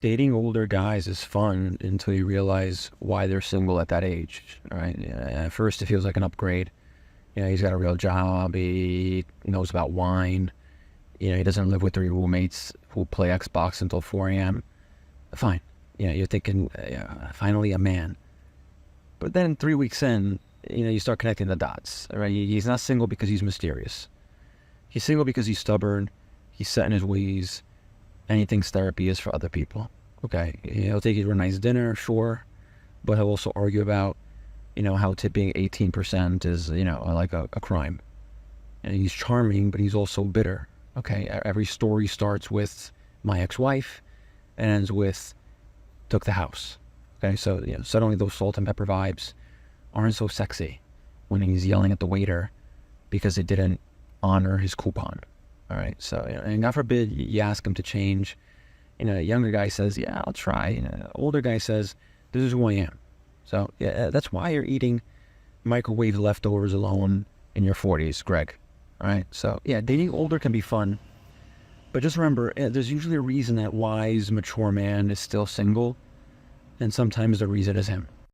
Dating older guys is fun until you realize why they're single at that age, right? At first, it feels like an upgrade. He's got a real job. He knows about wine. He doesn't live with three roommates who play Xbox until 4 a.m. Fine. You're thinking, finally a man. But then 3 weeks in, you start connecting the dots, right? He's not single because he's mysterious. He's single because he's stubborn. He's set in his ways. And he thinks therapy is for other people. Okay, he'll take you to a nice dinner, sure, but he'll also argue about, how tipping 18% is, like a crime. And he's charming, but he's also bitter. Okay, every story starts with my ex-wife and ends with took the house. Okay, so suddenly those salt and pepper vibes aren't so sexy when he's yelling at the waiter because it didn't honor his coupon. All right, so and God forbid you ask him to change. A younger guy says, "Yeah, I'll try." Older guy says, "This is who I am." So yeah, that's why you're eating microwave leftovers alone in your 40s, Greg. All right, so yeah, dating older can be fun, but just remember, there's usually a reason that wise, mature man is still single, and sometimes the reason is him.